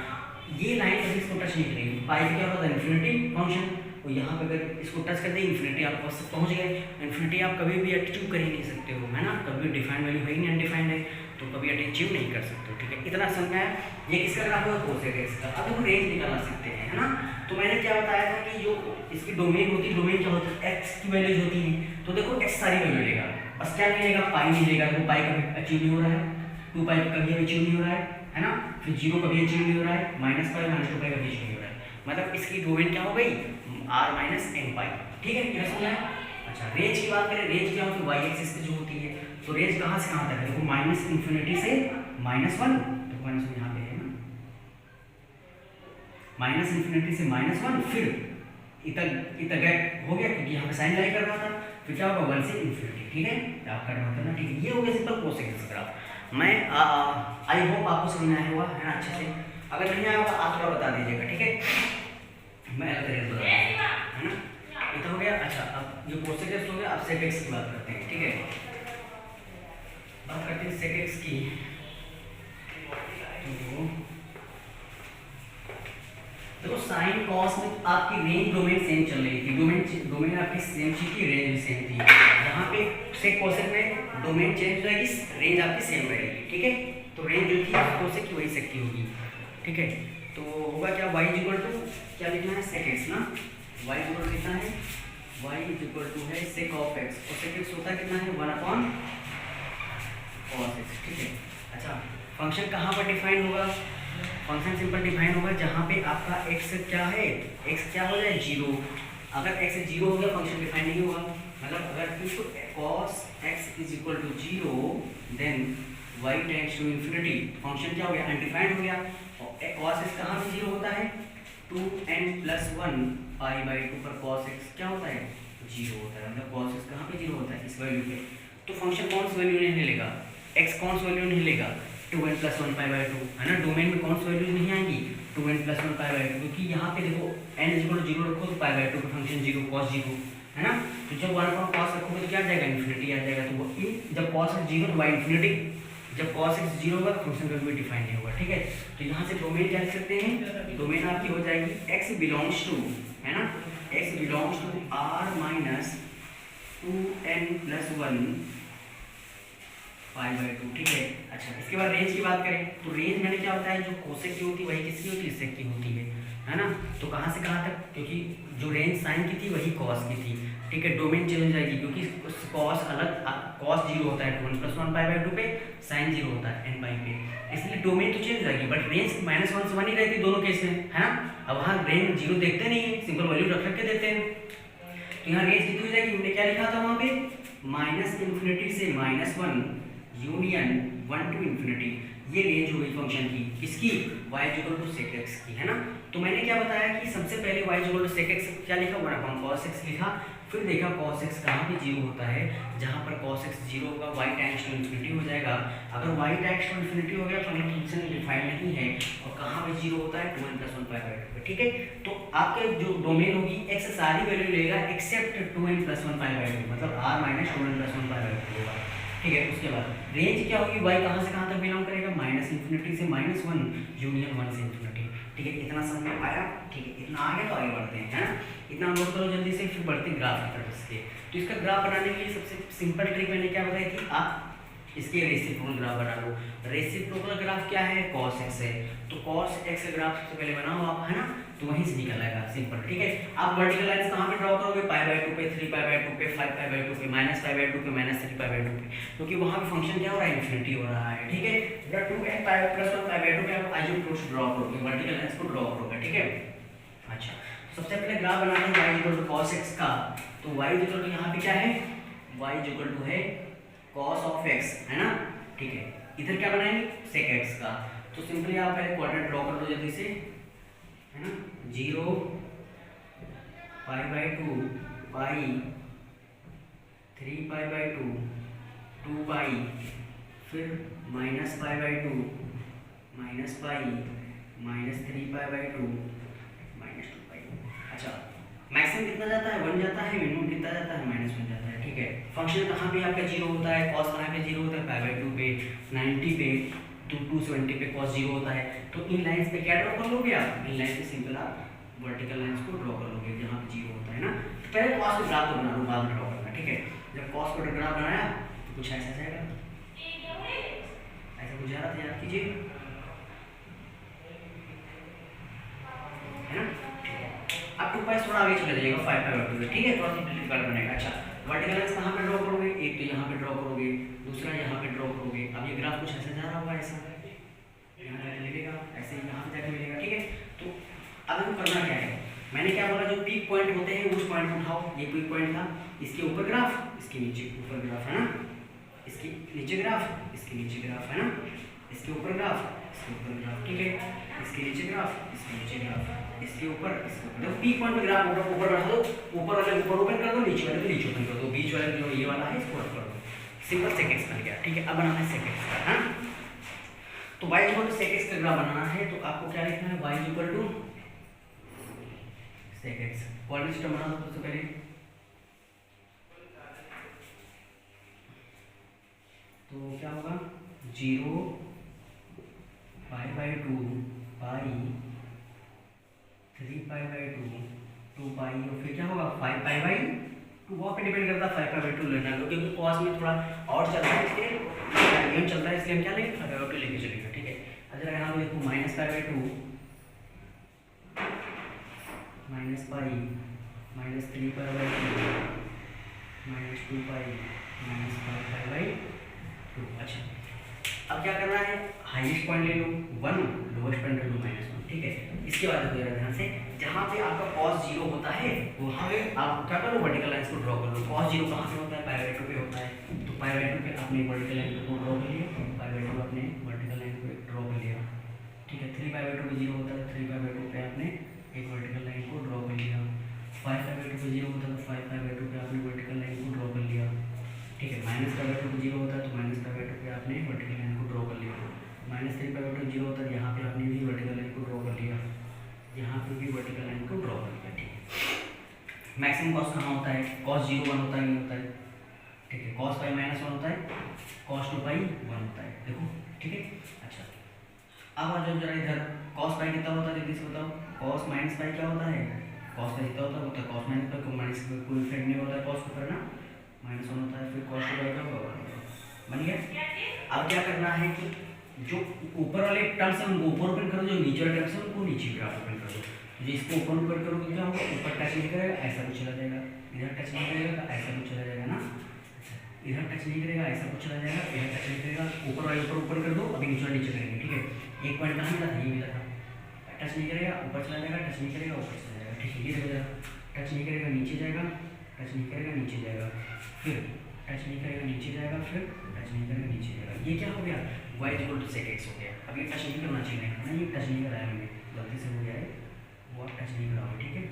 ये लाइन कभी इसको टच नहीं करेगी। पाई पे क्या होता है, इन्फिनिटी फंक्शन, और यहाँ पे अगर इसको टच कर दे इन्फिनिटी आप बस पहुँच गए। इन्फिनिटी आप कभी भी अचीव कर ही नहीं सकते हो, है ना, कभी डिफाइंड वैल्यू है ही नहीं, अनडिफाइंड है, तो कभी अचीव नहीं कर सकते हो। ठीक है, इतना समझ में आया। ये किसका ग्राफ होगा, cos x का। अब हम रेंज निकालना सीखते हैं, है ना। तो मैंने क्या बताया था कि जो इसकी डोमेन होती है, डोमेन क्या होती है, x की वैल्यूज होती है, तो देखो x सारी वैल्यू लेगा, बस क्या मिलेगा, पाई नहीं लेगा, वो पाई कभी अचीव नहीं हो रहा है, 2 पाई कभी अचीव नहीं हो रहा है ना, फिर 0 कभी अचीव नहीं हो रहा है, माइनस पाई -2 पाई कभी अचीव नहीं हो रहा है, मतलब इसकी डोमेन क्या हो गई, r माइनस n पाई। ठीक है, क्या समझ आया। अच्छा, रेंज की बात करें, रेंज क्या होती है, y एक्सिस पे जो होती है, तो रेंज कहाँ से कहाँ तक है, देखो माइनस इन्फिनिटी से -1, तो माइनस यहाँ पे है ना, माइनस इन्फिनिटी से -1, फिर इतना गैप हो गया क्योंकि यहाँ पे साइन लाई कर रहा था, फिर क्या होगा 1 से इन्फिनिटी। ठीक है, आपका नोट करना। ठीक है, ये हो गया सिंपल cos x ग्राफ। मैं आई होप आपको समझ में आया होगा, है ना, अच्छे से। अगर नहीं आया होगा आप थोड़ा बता दीजिएगा, ठीक है, मैं अलग तरीके से बता दूँगा, है ना। ये तो हो गया। अच्छा, अब ये cos x हो गया, अब sec x की बात करते हैं। ठीक है, बात करते हैं sec x की। देखो साइन कॉस में आपकी रेंज डोमेन सेम चल रही थी, डोमेन आपकी सेम थी, रेंज भी सेम थी। यहाँ पे सेक कोसेक में डोमेन चेंज हो जाएगी, रेंज आपकी सेम रहेगी। ठीक है, तो रेंज जो थी कोसेक की वही सेक की होगी। ठीक है, तो होगा क्या, y इक्वल टू क्या लिखना है, सेक एक्स ना, y इक्वल टू लिखना है, y इक्वल टू है सेक ऑफ एक्स, और सेक एक्स होता कितना है, 1/cos x। ठीक है, अच्छा फंक्शन कहाँ पर डिफाइन होगा, फंक्शन सिंपल डिफाइन होगा जहाँ पे आपका x क्या है, x क्या हो जाए 0। अगर x 0 हो गया फंक्शन डिफाइन नहीं होगा, मतलब अगर इसको cos x is equal to 0 then y tends to infinity, function क्या हो गया, अनडिफाइंड हो गया। और cos x कहाँ पे 0 होता है, 2n+1 π/2 पर cos x क्या होता है 0 होता है, मतलब cos x कहाँ पे 0 होता है, इस वैल्यू पे। तो फंक्शन कौन सी वैल्यू नहीं लेगा, x कौन सी वैल्यू नहीं लेगा, 2n+1 π/2, है ना, डोमेन में कौन सी वैल्यूज नहीं आएंगी, 2n+1 π/2, क्योंकि यहाँ पे देखो n = 0 रखो तो π/2 का फंक्शन 0 cos 0, है ना। तो जब 1/cos रखोगे तो क्या आ जाएगा, इन्फिनिटी आ जाएगा। तो वो जब cos x 0 तो y इन्फिनिटी, जब cos x 0 होगा तो फंक्शन कभी भी डिफाइन नहीं होगा। ठीक है, तो यहाँ से डोमेन क्या लिख सकते हैं, डोमेन आपकी हो जाएगी x बिलोंग्स टू, है ना, x belongs to r - 2n+1 π/2। ठीक है, अच्छा इसके बाद रेंज की बात करें तो रेंज मैंने क्या होता है, जो कोसेक की होती है वही किसकी होती है, सेक की होती है ना। तो कहाँ से कहाँ तक, क्योंकि जो रेंज साइन की थी वही कॉस की थी। ठीक है, डोमेन चेंज हो जाएगी क्योंकि कॉस अलग, कॉस 0 होता है 2n+1 π/2 पे, साइन 0 होता है n पाई पे, इसलिए डोमेन तो चेंज हो जाएगी, बट रेंज -1 से 1 ही रहती दोनों केस में, है ना। अब वहाँ रेंज 0 देखते नहीं है, सिंपल वैल्यू रख के देते हैं। तो यहाँ रेंज कितनी हो जाएगी, हमने क्या लिखा था वहाँ पे, -∞ से -1 यूनियन 1 to इन्फिनिटी, ये रेंज हो गई फंक्शन की, किसकी, y = sec x की, है ना। तो मैंने क्या बताया कि सबसे पहले y = sec x क्या लिखा, 1/cos x लिखा, फिर देखा cos x कहाँ पे 0 होता है, जहाँ पर cos x 0 होगा y टेंड्स टू इन्फिनिटी हो जाएगा। अगर y टेंड्स टू इन्फिनिटी हो गया तो फंक्शन डिफाइन नहीं है, और कहाँ पे 0 होता है 2n+1 π/2 पे। ठीक है, तो आपके जो डोमेन होगी x सारी वैल्यू लेगा एक्सेप्ट 2n+1 π/2, मतलब r - 2n+1 π/2 होगा। ठीक है, उसके बाद रेंज क्या होगी, y कहाँ से कहाँ तक बिलोंग करेगा, -∞ से -1 यूनियन 1 से इन्फिनिटी। ठीक है, इतना समझ में आया। ठीक है, इतना आगे तो आगे बढ़ते हैं, है ना, इतना नोट करो जल्दी से, फिर बढ़ते हैं ग्राफ की तरफ से। तो इसका ग्राफ बनाने के लिए सबसे सिंपल ट्रिक मैंने क्या बताई थी, आप इसके रेसिप्रोकल ग्राफ बना लो। रेसिप्रोकल ग्राफ क्या है, cos x है, तो cos x का ग्राफ सबसे पहले बनाओ आप, है ना, तो वहीं से निकल आएगा सिंपल। ठीक है, आप वर्टिकल लाइंस कहाँ पे ड्रॉ करोगे, π/2 पे, 3π/2 पे, 5π/2 पे, -π/2 पे, -3π/2 पे, क्योंकि वहाँ पे फंक्शन क्या हो रहा है, इन्फिनिटी हो रहा है। ठीक है, जब 2n+1 π/2 पे आप आइसोट्रोस ड्रॉ करोगे, वर्टिकल लाइंस को ड्रॉ करोगे। ठीक है, अच्छा सबसे पहले ग्राफ बनाते हैं y = cos x का। तो y = यहाँ पे क्या है, y = है कॉस ऑफ एक्स, है ना, ठीक है। इधर क्या बनाएंगे, सेक एक्स का। तो सिंपली आप पहले क्वाड्रेंट ड्रॉ कर लो जल्दी से, है ना। 0 π/2 पाई 3 π/2 2 पाई, फिर -π/2 -पाई -3 π/2 -2 पाई। अच्छा, मैक्सिमम कितना जाता है, 1 जाता है, मिनिमम कितना जाता है, -1 जाता है, ठीक है। फंक्शन कहाँ पे आपका 0 होता है, कॉस कहाँ पे 0 होता है, π/2 पे, 90 पे, 270 पे कॉस 0 होता है। तो इन लाइंस पे क्या ड्रॉ कर लोगे आप, इन लाइन पे सिंपल आप वर्टिकल लाइंस को ड्रॉ कर लोगे जहाँ पे 0 होता है ना। तो पहले कॉस के ग्राफ को बना लो, बाद में ड्रॉ करना, ठीक है। जब कॉस को ग्राफ बनाया तो कुछ ऐसा जाएगा, ऐसा कुछ जा रहा था, याद कीजिए, है ना। अब 2 पाई थोड़ा आगे चले जाइएगा, 5 ठीक है, थोड़ा सिंपलीफाई बनेगा। अच्छा, वर्टिकल लाइंस कहाँ पे ड्रॉ करोगे, एक तो यहाँ पे ड्रॉ करोगे, दूसरा यहाँ पे ड्रॉ करोगे। अब ये ग्राफ कुछ ऐसा जा रहा होगा, ऐसा यहाँ जाके मिलेगा, ऐसे यहाँ पे जाके मिलेगा, ठीक है। तो अब हमें करना क्या है, मैंने क्या बोला, जो पीक पॉइंट होते हैं उस पॉइंट को उठाओ। ये पीक पॉइंट था, इसके ऊपर ग्राफ, इसके नीचे ऊपर ग्राफ, है ना, इसके नीचे ग्राफ, इसके नीचे ग्राफ, है ना, इसके ऊपर ग्राफ, इसके ऊपर ग्राफ, ठीक है, इसके नीचे ग्राफ, इसके नीचे ग्राफ, इसके ऊपर, इसके ऊपर। तो पीक पॉइंट पे ग्राफ ऊपर ऊपर बढ़ा दो, ऊपर वाले ऊपर ओपन कर दो, नीचे वाले को नीचे ओपन कर दो, बीच वाले जो ये वाला है इसको रख कर दो। सिंपल सेकेंड्स बन गया, ठीक है। अब बनाना है सेकेंड्स का, हाँ। तो y इक्वल टू सेकेंड्स का ग्राफ बनाना है, तो आपको क्या लिखना है, y equal two seconds. Coordinate system बना दो सबसे पहले, तो क्या होगा, 0 π/2 पाई 3 π/2 2 पाई, और फिर क्या होगा 5 π/2। वहाँ पे डिपेंड करता है 5 π/2 लेना, क्योंकि कॉस में थोड़ा और चल रहा है, इसलिए ये चल रहा है, इसलिए हम क्या लेंगे, 5 π/2 लेके चलेंगे, ठीक है। अगर यहाँ पे देखो -π/2 -पाई -3 π/2 -2 पाई -5 π/2। अच्छा, अब क्या करना है, हाईएस्ट पॉइंट ले लो 1, लोएस्ट पॉइंट ले लो -1, ठीक है। इसके बाद देखो जरा ध्यान से, जहाँ पे आपका cos 0 होता है वहाँ पे आप क्या करो, वर्टिकल लाइंस को ड्रॉ कर लो। cos 0 कहाँ पे होता है, π/2 पे होता है, तो π/2 पे आपने वर्टिकल लाइन को ड्रॉ कर लिया, π/2 आपने वर्टिकल लाइन को ड्रॉ कर लिया, ठीक है। 3 π/2 पे 0 होता है, 3 π/2 पे आपने एक वर्टिकल लाइन को ड्रॉ कर लिया। 5 π/2 पे 0 होता है, तो 5 π/2 पे आपने वर्टिकल लाइन को ड्रॉ कर लिया, ठीक है। -π/2 पे 0 होता है, तो -π/2 पे आपने वर्टिकल लाइन को ड्रॉ कर लिया। -3 π/2 0 होता है, यहाँ पे आपने भी वर्टिकल लाइन को ड्रॉ कर लिया, यहाँ पे भी वर्टिकल लाइन को ड्रॉ कर लिया, ठीक है। मैक्सिमम कॉस कहाँ होता है, cos 0 1 होता है, नहीं होता है, ठीक है। cos π -1 होता है, cos 2 π 1 होता है, देखो, ठीक है। अच्छा, अब आ जाओ जरा इधर, cos π कितना होता है, जल्दी से बताओ। cos -π क्या होता है, cos π कितना होता है, cos -π को माइनस कोई इफेक्ट नहीं होता है, cos को करना -1 होता है, फिर cos 2 π क्या होगा, बन गया। अब क्या करना है कि जो ऊपर वाले टर्म्स हैं उनको ऊपर ओपन करो, जो नीचे वाले टर्म्स हैं उनको नीचे ग्राफ ओपन कर दो। जो इसको ऊपर करोगे क्या होगा, ऊपर टच नहीं करेगा, ऐसा कुछ चला जाएगा, इधर टच नहीं करेगा, ऐसा कुछ चला जाएगा ना, इधर टच नहीं करेगा, ऐसा कुछ चला जाएगा, इधर टच नहीं करेगा, ऊपर वाले ऊपर कर दो, अभी नीचे वाले नीचे करेंगे, ठीक है। एक पॉइंट कहाँ मिला था, ये मिला था, टच नहीं करेगा, ऊपर चला जाएगा, टच नहीं करेगा, ऊपर चला जाएगा, ठीक है। ये देखो जरा, टच नहीं करेगा, नीचे जाएगा, टच नहीं करेगा, नीचे जाएगा, फिर टच नहीं करेगा, नीचे जाएगा, फिर टच नहीं करेगा, नीचे जाएगा। ये क्या हो गया, y equal to sec x हो गया। अब ये टच नहीं करना चाहिए ना, ये टच नहीं कराया मैंने, गलती से हो गया है, वो टच नहीं कराओ, ठीक है।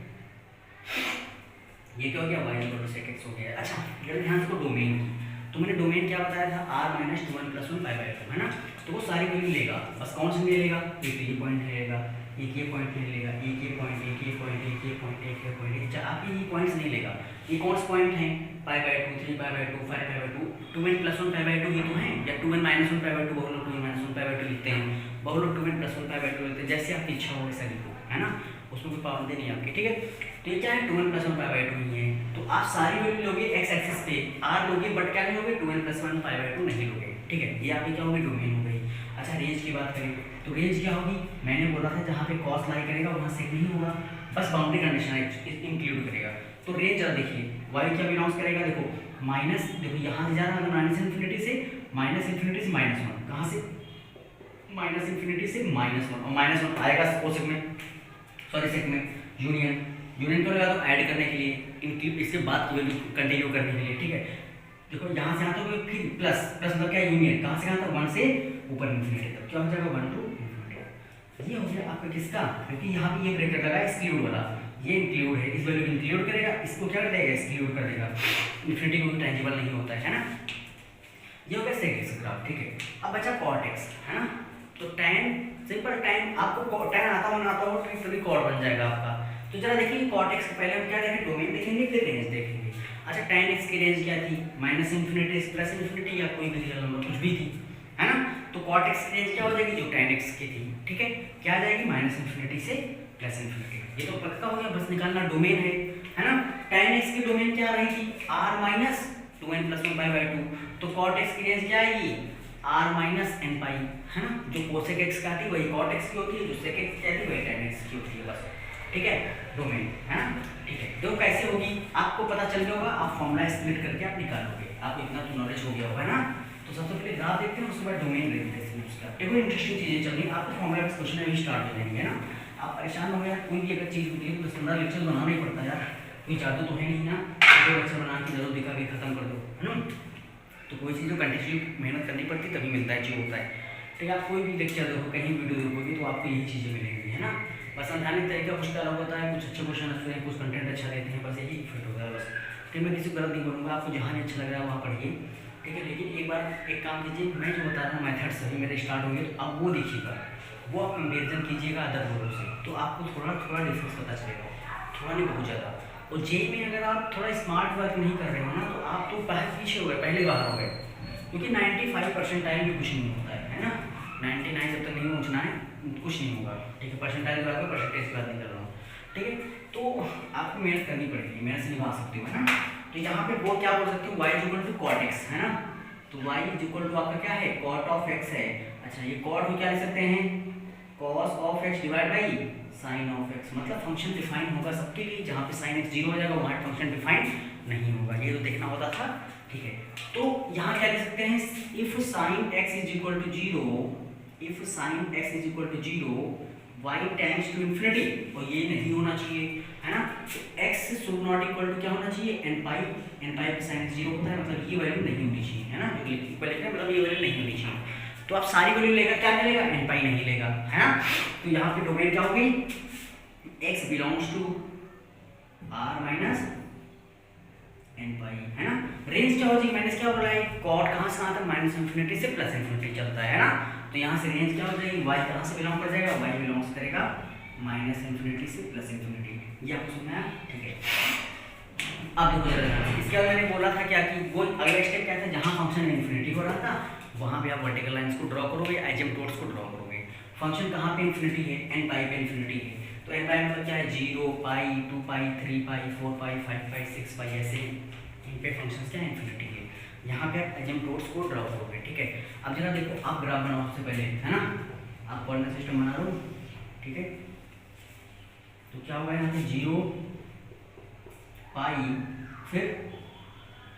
ये क्या हो गया, y equal to sec x हो गया। अच्छा, जरा ध्यान से डोमेन की, तो मैंने डोमेन क्या बताया था, r - 2 1 + 1 π/2, है ना। तो वो सारी वैल्यू लेगा, बस कौन सी नहीं लेगा, एक ये पॉइंट नहीं लेगा, एक ये पॉइंट नहीं लेगा, एक ये पॉइंट, एक ये पॉइंट, एक ये पॉइंट, एक ये पॉइंट, अच्छा आपके ये पॉइंट्स नहीं लेगा। ये कौन से पॉइंट हैं, π/2 3 π/2 5 π/2 2n + 1 π/2 ये तो हैं, या 2n - 1 π/2, बहुत लोग 2n - 1 पी लिखते हैं, बहुत लोग 2n + 1 π/2 लिखते हैं, जैसे आपकी इच्छा हो वैसा लिखो, है ना, उसमें कोई पाबंदी नहीं है आपकी, ठीक है। तो ये क्या है, 2n + 1 π/2 ही है। तो आप सारी वैल्यू लोगे एक्स एक्सिस पे, r लोगे, बट क्या नहीं लोगे, 2n + 1 π/2 नहीं लोगे, ठीक है। ये आपकी क्या होगी, डोमेन हो गई। अच्छा, रेंज की बात करें तो रेंज क्या होगी, मैंने बोला था जहाँ पे कॉस लाई करेगा वहाँ सेक नहीं होगा, बस बाउंड्री कंडीशन इंक्लूड करेगा। तो रेंज जरा देखिए, y क्या बिलोंग्स करेगा, देखो माइनस, देखो यहाँ से जा रहा है -∞ से -∞ से -1, कहाँ से, -∞ से -1, और -1 आएगा कोसेक में, सॉरी सेक में, यूनियन को लगा दो ऐड करने के लिए, इनकी इसके बाद की वैल्यू कंटिन्यू करने के लिए, ठीक है। देखो यहाँ से आता है फिर प्लस, प्लस मतलब क्या यूनियन, कहाँ से कहाँ तक, 1 से ऊपर इन्फिनिटी तक, क्या हो जाएगा 1 to इन्फिनिटी। ये हो गया आपका किसका, क्योंकि यहाँ पे ये ब्रैकेट लगा है एक्सक्लूड वाला, ये इंक्लूड है, इस वैल्यू को इंक्लूड करेगा, इसको क्या कर देगा एक्सक्लूड कर देगा, इन्फिनिटी को टेंजिबल नहीं होता है ना। ये हो गया सेक एक्स ग्राफ, ठीक है। अब बचा कॉट एक्स, है ना। तो tan, सिंपल tan, आपको tan आता हो ना आता हो तो तभी कॉट बन जाएगा आपका। तो जरा देखिए कॉट एक्स पहले हम क्या देखेंगे, डोमेन देखेंगे फिर रेंज देखेंगे। अच्छा tan x की रेंज क्या थी, माइनस इन्फिनिटी से प्लस इन्फिनिटी, या कोई भी रियल नंबर कुछ भी थी, है ना। तो cot x की रेंज क्या हो जाएगी, जो tan x की थी, ठीक है, क्या आ जाएगी, माइनस इन्फिनिटी से प्लस इन्फिनिटी। ये तो पक्का हो गया, बस निकालना डोमेन है ना। tan x की डोमेन क्या रही थी, r माइनस 2n प्लस 1/2। तो cot x की रेंज क्या आएगी, r माइनस n पाई, है ना। जो cosec x का आती है वही cot x की होती है, जो sec x की आती है वही tan x की होती है, बस, ठीक है, डोमेन, है ना, ठीक है। तो कैसे होगी आपको पता चल गया होगा, आप फॉर्मूला स्प्लिट करके आप निकालोगे, आपको इतना तो नॉलेज हो गया होगा ना। तो सबसे पहले ग्राफ देखते हैं, उसके बाद डोमेन देखते हैं उसका। देखो इंटरेस्टिंग चीजें चल रही है, आपको फॉर्मूला बेस्ड क्वेश्चन अभी स्टार्ट हो जाएंगे, है ना। आप परेशान हो गया, कोई भी अगर चीज होती है तो 10-15 लेक्चर बनाना ही पड़ता है यार, कोई जादू तो है नहीं ना, दो लेक्चर बना के जरूर दिखा के खत्म कर दो, है ना। तो कोई चीज़ को कंटिन्यूसली मेहनत करनी पड़ती तभी मिलता है, जो होता है, ठीक है। आप कोई भी लेक्चर देखो, कहीं वीडियो देखोगे तो आपको यही चीज़ें मिलेंगी, है ना। बस समझाने का तरीका कुछ अलग होता है, कुछ अच्छे क्वेश्चन आते हैं, कुछ कंटेंट अच्छा रहते हैं, बस यही फिट होता है बस। तो मैं किसी को गलत नहीं बोलूँगा, आपको जहाँ भी अच्छा लग रहा है वहाँ पढ़िए, ठीक है। लेकिन एक बार एक काम कीजिए, मैं जो बता रहा हूँ मेथड्स सभी मेरे स्टार्ट होंगे, तो आप वो देखिएगा, वो आप कंपेरिजन कीजिएगा अदर बोर्डों से, तो आपको थोड़ा थोड़ा डिफरेंस पता चलेगा, थोड़ा नहीं बहुत ज़्यादा। और जेई में अगर आप थोड़ा स्मार्ट वर्क नहीं कर रहे हो ना, तो आप तो पीछे हो गए, पहले बाहर हो गए, क्योंकि 95 परसेंटाइल भी कुछ नहीं होता है ना। 99 जब तक नहीं पहुँचना है कुछ नहीं होगा, ठीक है। परसेंटाइल की बात में परसेंटेज की बात नहीं कर रहा हूँ, ठीक है। तो आपको मेहनत करनी पड़ेगी, मेहनत से निभा सकते हो, है ना। तो यहाँ पे वो क्या बोल सकते हो, y equal to cot x, है ना। तो y इक्वल टू आपका क्या है, कॉट ऑफ एक्स है। अच्छा ये कॉट को क्या लिख सकते हैं, cos of x divide by sine of x, मतलब फंक्शन डिफाइन होगा सबके लिए, जहाँ पे साइन एक्स 0 हो जाएगा वहाँ फंक्शन डिफाइन नहीं होगा, ये तो देखना होता था, ठीक है। तो यहाँ क्या लिख सकते हैं, if sine x is equal to 0, if sine x is equal to 0 y tends to infinity, और ये नहीं होना चाहिए, है ना। तो x should not equal to क्या होना चाहिए, n पाई पे साइन x 0 होता है, मतलब ये वैल्यू नहीं होनी चाहिए, है ना। जो इक्वल लिखा है मतलब ये वैल्यू नहीं होनी चाहिए। तो आप सारी वैल्यू लेगा क्या मिलेगा, n पाई नहीं लेगा, है ना। तो यहाँ पे डोमेन क्या होगी, x belongs to r minus n pi, है ना। रेंज क्या हो जाएगी, माइनस क्या बोला है, कॉट कहाँ से आता है, माइनस इन्फिनिटी से प्लस इन्फिनिटी चलता है ना। तो यहाँ से रेंज क्या हो जाएगी, y कहाँ से बिलोंग कर जाएगा, y बिलोंग्स करेगा माइनस इन्फिनिटी से प्लस इन्फिनिटी, ये आपको सुनना है, ठीक है। अब देखो जरा, इसके बाद मैंने बोला था क्या कि वो अगला स्टेप क्या था, जहाँ फंक्शन इन्फिनिटी हो रहा था वहाँ पे आप वर्टिकल लाइंस को ड्रॉ करोगे, एजेम्प्टोड्स को ड्रॉ करोगे। फंक्शन कहाँ पे इन्फिनिटी है, n पाई पे इन्फिनिटी है, तो n पाई मतलब क्या है, 0 पाई 2 पाई 3 पाई 4 पाई 5 पाई 6 पाई, ऐसे इन पे फंक्शन क्या है, इन्फिनिटी है। यहाँ पे आप एजेम्प्टोड्स को ड्रॉ करोगे, ठीक है। अब जरा देखो, आप ग्राफ बनाओ सबसे पहले, है ना, आप कोऑर्डिनेट सिस्टम बना लो, ठीक है। तो क्या हुआ यहाँ पे 0 पाई, फिर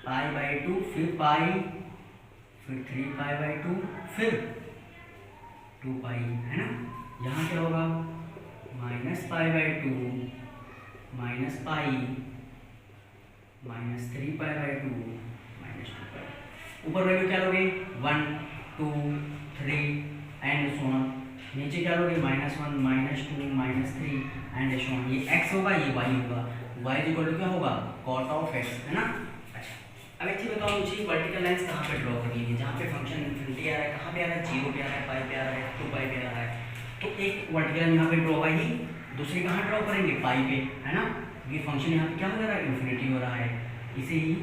पाई बाई 2, फिर पाई, फिर 3 पाई बाई 2, फिर 2 पाई, है ना। यहाँ क्या होगा, minus pi by 2, minus pi, minus 3 pi by 2, minus 2 पाई। ऊपर वैल्यू क्या लोगे, 1 2 3 एंड सो ऑन। नीचे क्या लोगे, -1 -2 -3 एंड सो ऑन। ये x होगा, ये y होगा, y इक्वल टू क्या होगा, cot ऑफ x, है ना। अच्छा अब एक चीज बताओ मुझे, वर्टिकल लाइंस कहाँ पे ड्रॉ करनी है, जहाँ पे फंक्शन इन्फिनिटी आ रहा है, कहाँ पे आ रहा है, 0 पे आ रहा है, पाई पे आ रहा है, 2 पाई पे आ रहा है। तो एक वर्टिकल लाइन यहाँ पे ड्रॉ आएगी, दूसरी कहाँ ड्रॉ करेंगे, पाई पे, है ना। ये फंक्शन यहाँ पे क्या हो रहा है, इन्फिनिटी हो रहा है, इसे ही,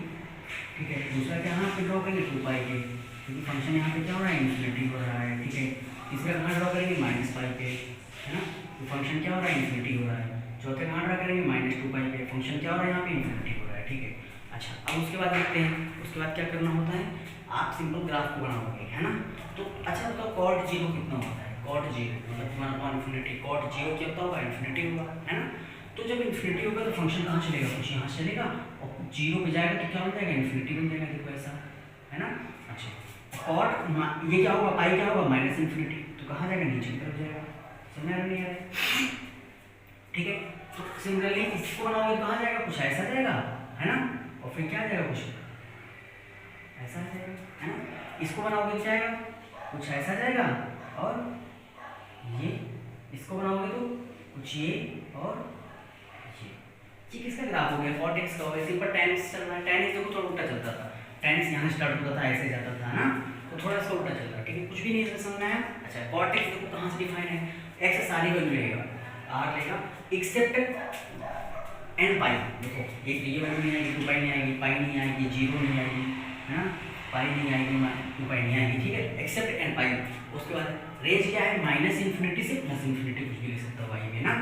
ठीक है। दूसरा क्या यहाँ पे ड्रॉ करेंगे, 2 पाई पे, क्योंकि फंक्शन यहाँ पे क्या हो रहा है, इन्फिनिटी हो रहा है, ठीक है। तीसरा कहाँ ड्रॉ करेंगे, माइनस पाई पे, है ना, तो फंक्शन क्या हो रहा है, इन्फिनिटी हो रहा है। चौथे कहाँ ड्रॉ करेंगे, -2 पाई पे, फंक्शन क्या हो रहा है, यहाँ पे इन्फिनिटी हो रहा है, ठीक है। अच्छा अब उसके बाद देखते हैं, उसके बाद क्या करना होता है, आप सिंपल ग्राफ को बनाओगे, है ना। तो अच्छा बताओ कॉट 0 कितना होता है, कॉट 0 मतलब 1/इन्फिनिटी, कॉट 0 क्या होगा, इन्फिनिटी होगा, है ना। तो जब इन्फिनिटी होगा तो फंक्शन कहाँ चलेगा, कुछ यहाँ से चलेगा, और 0 पे जाएगा तो क्या हो जाएगा, इन्फिनिटी बन जाएगा, देखो ऐसा, है ना। अच्छा कॉट ये क्या होगा, पाई क्या होगा, माइनस इन्फिनिटी, तो कहाँ जाएगा, नीचे की तरफ जाएगा, समझ आ नहीं आ रहा है, ठीक है। तो सिमिलरली इसको बनाओगे तो कहाँ जाएगा, कुछ ऐसा जाएगा, है ना, और फिर क्या जाएगा, कुछ ऐसा आ जाएगा, है ना। इसको बनाओगे तो क्या आएगा, कुछ ऐसा आ जाएगा, और ये इसको बनाओगे तो कुछ ये और ये किसका ग्राफ हो गया, cot x का हो गया। सिंपल tan x चल रहा है, tan x देखो थोड़ा उल्टा चलता था, tan x यहाँ स्टार्ट होता था ऐसे जाता था ना, तो थोड़ा सा उल्टा चल रहा है, ठीक है, कुछ भी नहीं इसमें समझ में आया। अच्छा cot x देखो कहाँ से डिफाइन है, x से सारी वैल्यू लेगा, r लेगा एक्सेप्ट एंड पाई। देखो एक ये वैल्यू नहीं आएगी, 2 पाई नहीं आएगी, पाई नहीं आएगी, 0 नहीं आएगी, है ना, पाई नहीं आएगी, 2 पाई नहीं आएगी, ठीक है, एक्सेप्ट एंड पाई। उसके बाद रेंज क्या है, माइनस इन्फिनिटी से प्लस इन्फिनिटी, कुछ भी ले सकता है वाई में ना,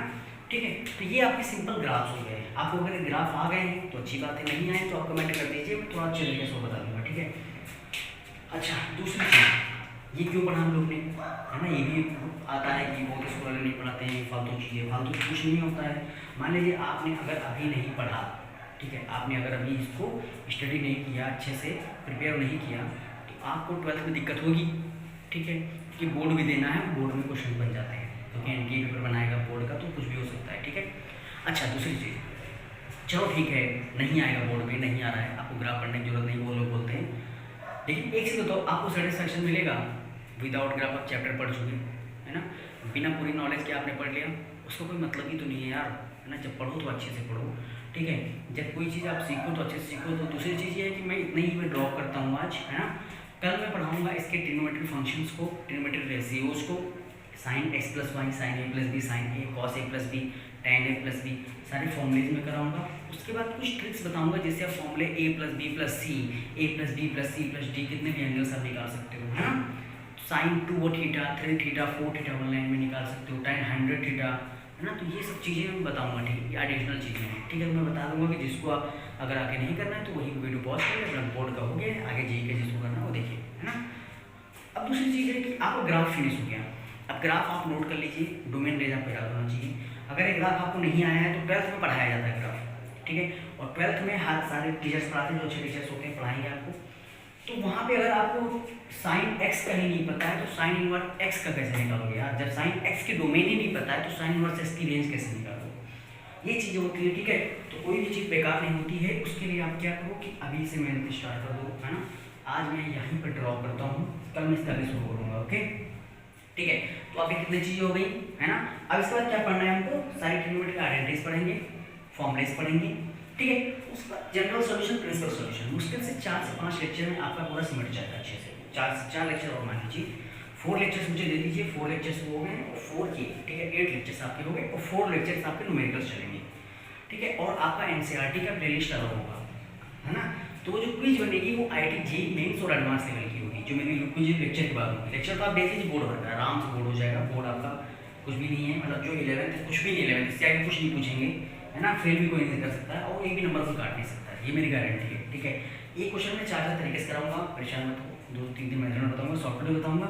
ठीक है। तो ये आपके सिंपल ग्राफ्स हो गए। आपको अगर ग्राफ आ गए हैं तो अच्छी बात है, नहीं आए तो आप कमेंट कर दीजिए, मैं थोड़ा अच्छे तरीके से बता दूंगा, ठीक है। अच्छा दूसरी चीज़, ये क्यों पढ़ा हम लोग ने, है ना, ये भी आता है कि बहुत स्कूल वाले नहीं पढ़ाते हैं, फालतू चीज़ें, फालतू कुछ नहीं होता है। मान लीजिए आपने अगर अभी नहीं पढ़ा, ठीक है, आपने अगर अभी इसको स्टडी नहीं किया, अच्छे से प्रिपेयर नहीं किया, तो आपको 12th में दिक्कत होगी, ठीक है, कि बोर्ड भी देना है, बोर्ड में क्वेश्चन बन जाते हैं, क्योंकि एनके पेपर बनाएगा बोर्ड का, तो कुछ भी हो सकता है, ठीक है। अच्छा दूसरी चीज़, चलो ठीक है, नहीं आएगा बोर्ड में, नहीं आ रहा है, आपको ग्राफ पढ़ने की जरूरत नहीं, वो लोग बोलते हैं, लेकिन एक चीज़ बताओ, आपको सेटिस्फैक्शन मिलेगा विदाउट ग्राफ आप चैप्टर पढ़ चुके, है ना, बिना पूरी नॉलेज के आपने पढ़ लिया, उसका कोई मतलब ही तो नहीं है यार, है ना। जब पढ़ो तो अच्छे से पढ़ो, ठीक है, जब कोई चीज़ आप सीखो तो अच्छे से सीखो। तो दूसरी चीज़ ये है कि मैं इतनी ही मैं ड्रॉप करता हूँ आज, है ना। कल मैं पढ़ाऊँगा इसके ट्रिग्नोमेट्री फंक्शंस को, ट्रिग्नोमेट्री रेशियोज को, sine X plus Y, sine A plus B, sine A, cos A plus B, tan A plus B, सारे फॉर्मूलेज में कराऊंगा। उसके बाद कुछ ट्रिक्स बताऊंगा जिससे आप फॉर्मूले A plus B plus C, A plus B plus C plus D, कितने भी एंगल्स आप निकाल सकते हो, है ना। Sine 2 theta, 3 theta, 4 theta one line में निकाल सकते हो, tan 100 थीटा, है ना। तो ये सब चीज़ें मैं बताऊंगा, ठीक है, ये एडिशनल चीज़ें हैं, ठीक है। मैं बता दूंगा कि जिसको आप अगर आगे नहीं करना है तो वही वीडियो पॉज करिए, अपना बोर्ड का हो गया, आगे जी के जिसको करना है वो देखिए, है ना। अब दूसरी चीज़ है कि आपको ग्राफ फिनिश हो गया, अब ग्राफ आप नोट कर लीजिए, डोमेन रेंज आपको याद होना चाहिए। अगर एक ग्राफ आपको नहीं आया है तो 12th में पढ़ाया जाता है ग्राफ, ठीक है, और 12th में हर सारे टीचर्स पढ़ाते हैं, जो अच्छे टीचर्स होते हैं पढ़ाएंगे आपको। तो वहाँ पे अगर आपको साइन एक्स का ही नहीं पता है तो साइन इनवर्स एक्स का कैसे निकालोगे यार, जब साइन एक्स के डोमेन ही नहीं पता है तो साइन इनवर्स एक्स की रेंज कैसे निकालोगे, ये चीज़ें होती है, ठीक है। तो कोई भी चीज़ बेकार नहीं होती है, उसके लिए आप क्या करो कि अभी से मेहनत स्टार्ट कर दो, है ना। आज मैं यहीं पर ड्रॉप करता हूँ, कल मैं इसका भी शुरू करूँगा, ओके, ठीक है। तो अभी कितनी चीज़ें हो गई, है ना। अब इसके बाद क्या पढ़ना है हमको, सारी ट्रिग्नोमेट्री आइडेंटिटीज पढ़ेंगे, फॉर्मूलेज पढ़ेंगे, ठीक है। उसका जनरल सॉल्यूशन, प्रिंसिपल सॉल्यूशन, मुश्किल से 4 से 5 लेक्चर में आपका पूरा सिमट जाएगा अच्छे से। 4 से 4 लेक्चर और मान लीजिए, 4 लेक्चर्स मुझे दे दीजिए, 4 लेक्चर्स हो गए और 4 की, ठीक है, 8 लेक्चर्स आपके हो गए और 4 लेक्चर्स आपके न्यूमेरिकल्स चलेंगे, ठीक है। और आपका एनसीईआरटी का प्लेलिस्ट अलग होगा, है ना। तो जो क्विज बनेगी वो आईटी जेईई मेंस और एडवांस लेवल की होगी, जो मेरी क्विज लेक्चर के बाद होगी। लेक्चर तो आप देख लीजिए, बोर्ड भर का आराम से बोर्ड हो जाएगा, बोर्ड आपका कुछ भी नहीं है, मतलब जो 11th कुछ भी नहीं, 11th इससे आगे कुछ नहीं पूछेंगे, है ना। फेल भी कोई नहीं कर सकता है और एक भी नंबर को काट नहीं सकता है, ये मेरी गारंटी है, ठीक है। ये क्वेश्चन मैं 4 तरीके से कराऊंगा, परेशान मत हो, 2-3 दिन मेथड बताऊंगा, सॉफ्टवेयर बताऊंगा,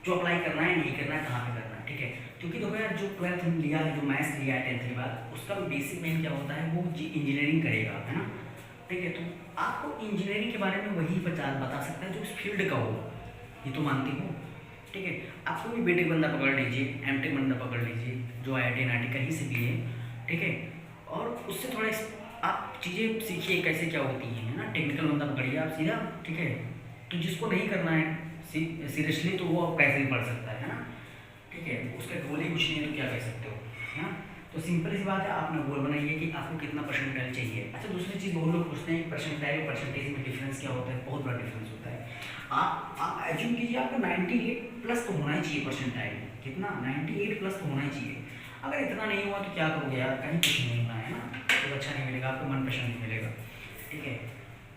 जो अप्लाई करना है, नहीं करना है, कहाँ पे करना है, ठीक है। क्योंकि देखो यार, जो 12th में लिया है, जो मैथ्स लिया है 10th के बाद, उसका बेसिक मेन क्या होता है, वो इंजीनियरिंग करेगा, है ना, ठीक है। तो आपको इंजीनियरिंग के बारे में वही बता सकता है जो इस फील्ड का हो, ये तो मानती हूँ, ठीक है। आपको भी बीटेक बंदा पकड़ लीजिए, एमटेक बंदा पकड़ लीजिए, जो IIT NIT कहीं से भी है, ठीक है, और उससे थोड़ा आप चीज़ें सीखिए कैसे क्या होती है ना। टेक्निकल बंदा पकड़िए आप सीधा, ठीक है। तो जिसको नहीं करना है सीरियसली, तो वो कैसे भी पढ़ सकता है ना, ठीक है। उसका गोल ही कुछ नहीं है तो क्या कह सकते हो, है ना। तो सिंपल सी बात है, आपने गोल बनाइए कि आपको कितना परसेंटाइल चाहिए। अच्छा दूसरी चीज़ बहुत लोग पूछते हैं परसेंटाइल और परसेंटेज में डिफरेंस क्या होता है, बहुत बड़ा डिफरेंस होता है। आप एज्यूम कीजिए आपको 98 प्लस तो होना ही चाहिए परसेंटाइल, कितना 98 प्लस तो होना ही चाहिए। अगर इतना नहीं हुआ तो क्या करोगे यार, कहीं कुछ नहीं होना है ना, तो अच्छा नहीं मिलेगा आपको, मनपसंद नहीं मिलेगा, ठीक है।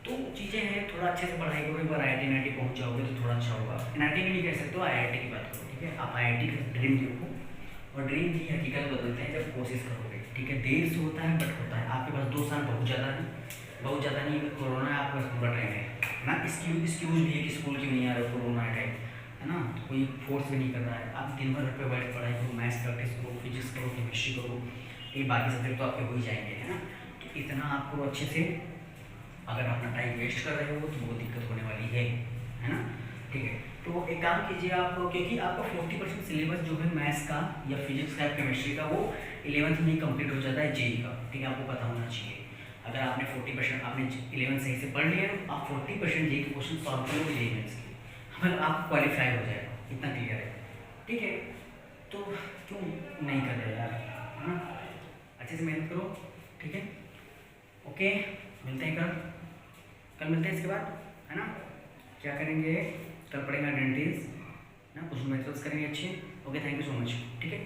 तो चीज़ें हैं, थोड़ा अच्छे से पढ़ाई करो, एक बार IIT NIT पहुँच जाओगे तो थोड़ा अच्छा होगा। NIT में नहीं कह सकते हो, IIT की बात करो, ठीक है। आप IIT का ड्रीम देखो, और ड्रीम की हकीकत बदलते हैं जब कोशिश करोगे, ठीक है। देर से होता है बट होता है। आपके पास 2 साल बहुत ज़्यादा है, बहुत ज़्यादा नहीं, कोरोना है, आपके पास पूरा टाइम है ना। एक्सक्यूज भी है कि स्कूल क्यों नहीं आ रहे, कोरोना टाइम है ना, तो कोई फोर्स भी नहीं कर रहा है। आप दिन भर घर पे बैठ पढ़ाई करो, मैथ्स प्रैक्टिस करो, फिजिक्स करो, केमिस्ट्री करो, ये बाकी सब्जेक्ट तो आपके हो ही जाएंगे, है ना। तो इतना आपको अच्छे से, अगर अपना टाइम वेस्ट कर रहे हो तो बहुत दिक्कत होने वाली है ना, ठीक है। तो एक काम कीजिए आप, क्योंकि आपका 40% सिलेबस जो है मैथ्स का या फिजिक्स का, केमिस्ट्री का, वो 11th में ही कंप्लीट हो जाता है जेईई का, ठीक है, आपको पता होना चाहिए। अगर आपने 40% आपने 11 सही से पढ़ लिया तो आप 40% ये क्वेश्चन सॉल्व करोगे ये मेंस के, हमें आप क्वालिफाई हो जाएगा, इतना क्लियर है। ठीक है, तो क्यों नहीं कर रहे यार, है ना? अच्छे से मेहनत करो, ठीक है। ओके, मिलते हैं कल मिलते हैं इसके बाद, है ना? क्या करेंगे कल? पढ़ेंगे आइडेंटिटीज ना, कुछ मेथड्स करेंगे अच्छे। Okay, thank you so much, ठीक है।